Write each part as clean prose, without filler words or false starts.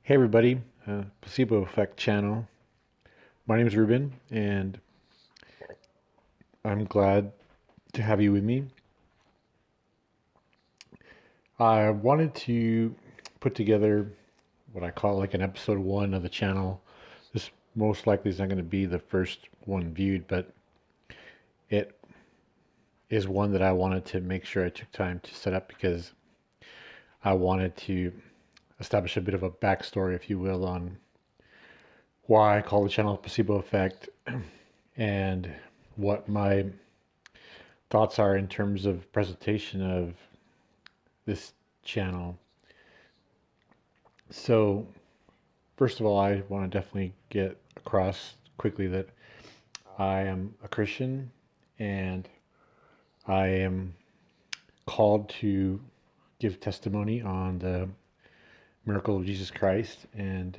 Hey everybody, Placebo Effect channel. My name is Ruben, and I'm glad to have you with me. I wanted to put together what I call like an episode one of the channel. This most likely is not going to be the first one viewed, but it is one that I wanted to make sure I took time to set up because I wanted to establish a bit of a backstory, if you will, on why I call the channel Placebo Effect and what my thoughts are in terms of presentation of this channel. So, first of all, I want to definitely get across quickly that I am a Christian and I am called to give testimony on the miracle of Jesus Christ and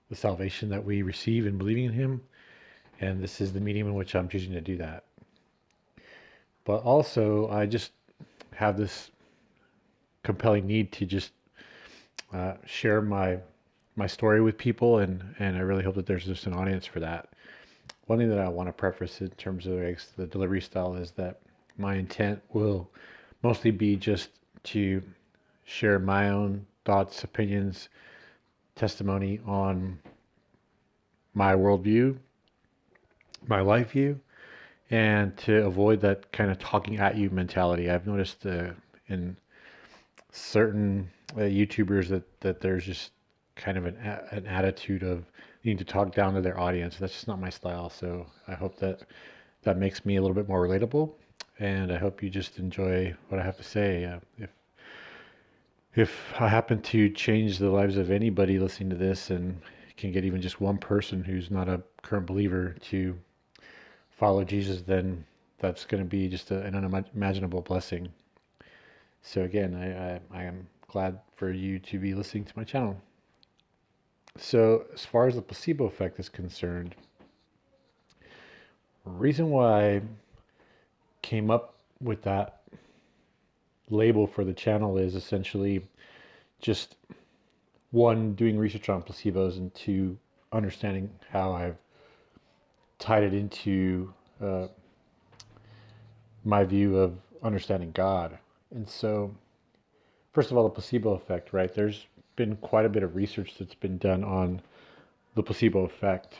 the salvation that we receive in believing in Him. And this is the medium in which I'm choosing to do that. But also, I just have this compelling need to just share my story with people, and I really hope that there's just an audience for that. One thing that I want to preface in terms of the delivery style is that my intent will mostly be just to share my own thoughts, opinions, testimony on my worldview, my life view, and to avoid that kind of talking at you mentality. I've noticed in certain YouTubers that there's just kind of an attitude of needing to talk down to their audience. That's just not my style. So I hope that makes me a little bit more relatable, and I hope you just enjoy what I have to say. If I happen to change the lives of anybody listening to this, and can get even just one person who's not a current believer to follow Jesus, then that's going to be just an unimaginable blessing. So again, I am glad for you to be listening to my channel. So as far as the placebo effect is concerned, reason why I came up with that label for the channel is essentially just one, doing research on placebos, and two, understanding how I've tied it into my view of understanding God. And so, first of all, the placebo effect, right? There's been quite a bit of research that's been done on the placebo effect.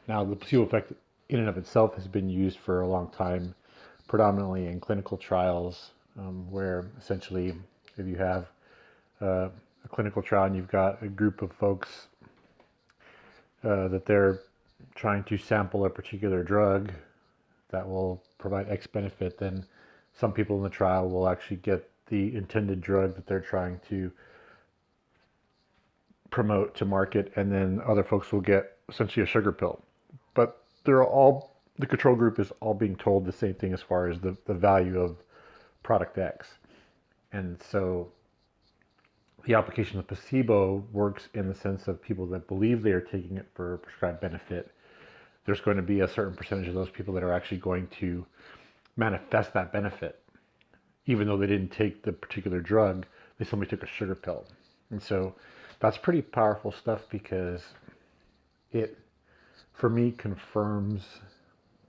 Now, the placebo effect in and of itself has been used for a long time, predominantly in clinical trials, where essentially if you have a clinical trial and you've got a group of folks that they're trying to sample a particular drug that will provide X benefit, then some people in the trial will actually get the intended drug that they're trying to promote to market, and then other folks will get essentially a sugar pill. But the control group is all being told the same thing as far as the value of product X. And so the application of placebo works in the sense of people that believe they are taking it for a prescribed benefit. There's going to be a certain percentage of those people that are actually going to manifest that benefit. Even though they didn't take the particular drug, they simply took a sugar pill. And so that's pretty powerful stuff because it, for me, confirms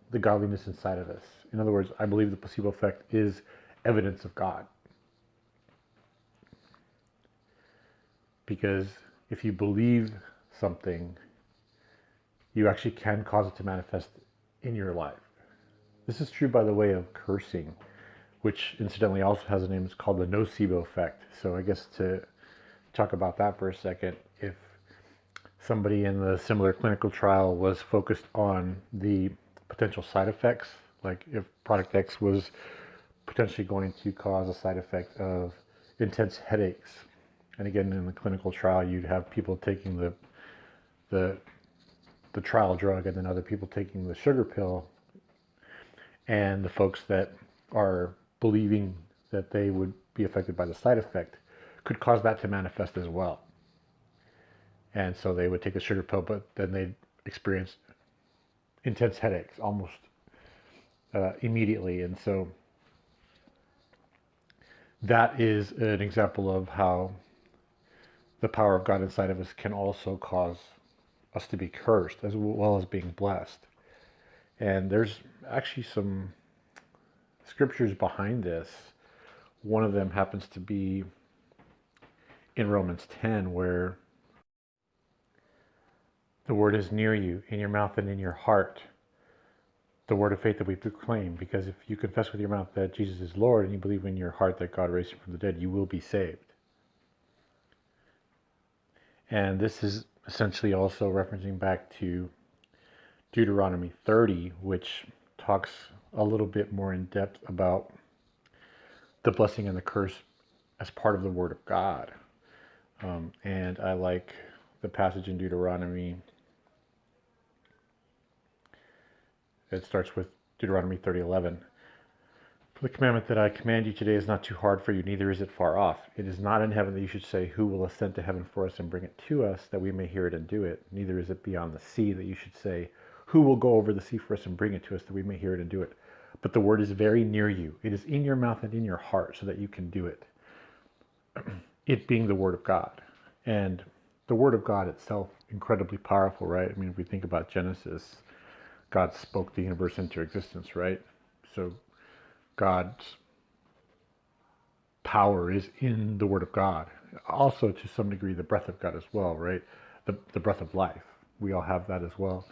the godliness inside of us. In other words, I believe the placebo effect is evidence of God. Because if you believe something, you actually can cause it to manifest in your life. This is true, by the way, of cursing, which incidentally also has a name. It's called the Nocebo Effect. So I guess to talk about that for a second, if somebody in the similar clinical trial was focused on the potential side effects, like if product X was potentially going to cause a side effect of intense headaches, and again in the clinical trial you'd have people taking the the trial drug and then other people taking the sugar pill, and the folks that are believing that they would be affected by the side effect could cause that to manifest as well. And so they would take a sugar pill, but then they'd experience intense headaches almost immediately. And so that is an example of how the power of God inside of us can also cause us to be cursed as well as being blessed. And there's actually some scriptures behind this. One of them happens to be in Romans 10, where the word is near you, in your mouth and in your heart, the word of faith that we proclaim. Because if you confess with your mouth that Jesus is Lord and you believe in your heart that God raised him from the dead, you will be saved. And this is essentially also referencing back to Deuteronomy 30, which talks a little bit more in depth about the blessing and the curse as part of the Word of God. And I like the passage in Deuteronomy. It starts with Deuteronomy 30:11. For the commandment that I command you today is not too hard for you, neither is it far off. It is not in heaven that you should say, who will ascend to heaven for us and bring it to us, that we may hear it and do it. Neither is it beyond the sea that you should say, who will go over the sea for us and bring it to us, that we may hear it and do it. But the word is very near you. It is in your mouth and in your heart, so that you can do it. It being the word of God. And the word of God itself, incredibly powerful, right? I mean, if we think about Genesis, God spoke the universe into existence, right? So God's power is in the word of God. Also, to some degree, the breath of God as well, right? The breath of life. We all have that as well.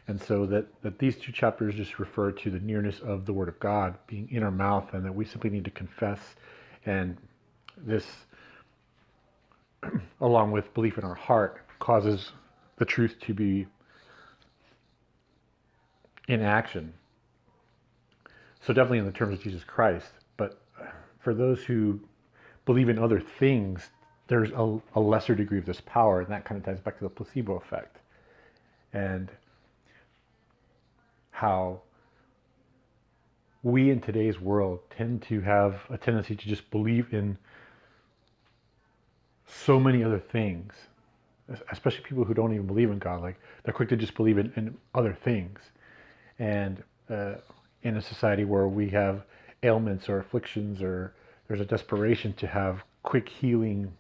And so that these two chapters just refer to the nearness of the word of God being in our mouth, and that we simply need to confess. And this, along with belief in our heart, causes the truth to be in action. So definitely in the terms of Jesus Christ. But for those who believe in other things, there's a lesser degree of this power, and that kind of ties back to the placebo effect. And how we in today's world tend to have a tendency to just believe in so many other things, especially people who don't even believe in God. Like, they're quick to just believe in other things. And in a society where we have ailments or afflictions, or there's a desperation to have quick healing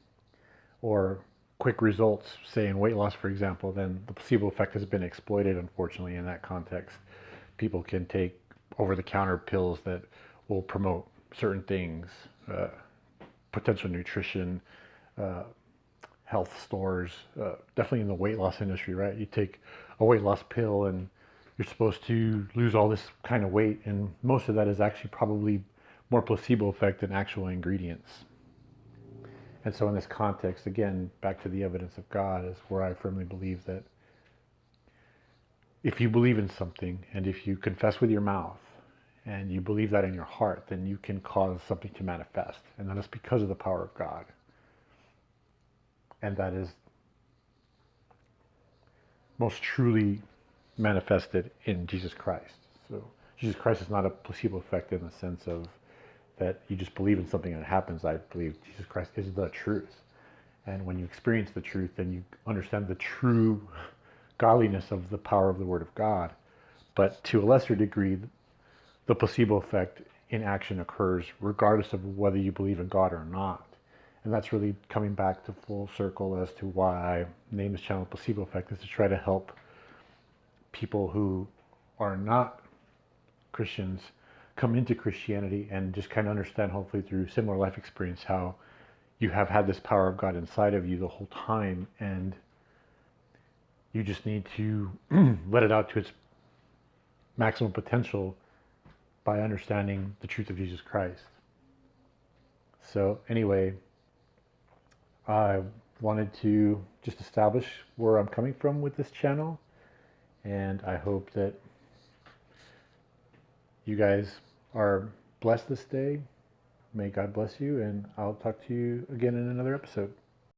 or quick results, say in weight loss, for example, then the placebo effect has been exploited, unfortunately, in that context. People can take over-the-counter pills that will promote certain things, potential nutrition, health stores, definitely in the weight loss industry, right? You take a weight loss pill and you're supposed to lose all this kind of weight, and most of that is actually probably more placebo effect than actual ingredients. And so in this context, again, back to the evidence of God is where I firmly believe that if you believe in something, and if you confess with your mouth, and you believe that in your heart, then you can cause something to manifest. And that is because of the power of God. And that is most truly manifested in Jesus Christ. So Jesus Christ is not a placebo effect in the sense of that you just believe in something and it happens. I believe Jesus Christ is the truth. And when you experience the truth, then you understand the true godliness of the power of the Word of God. But to a lesser degree, the placebo effect in action occurs regardless of whether you believe in God or not. And that's really coming back to full circle as to why I named this channel Placebo Effect, is to try to help people who are not Christians come into Christianity and just kind of understand, hopefully through similar life experience, how you have had this power of God inside of you the whole time, and you just need to let it out to its maximum potential by understanding the truth of Jesus Christ. So anyway, I wanted to just establish where I'm coming from with this channel, and I hope that you guys are blessed this day. May God bless you, and I'll talk to you again in another episode.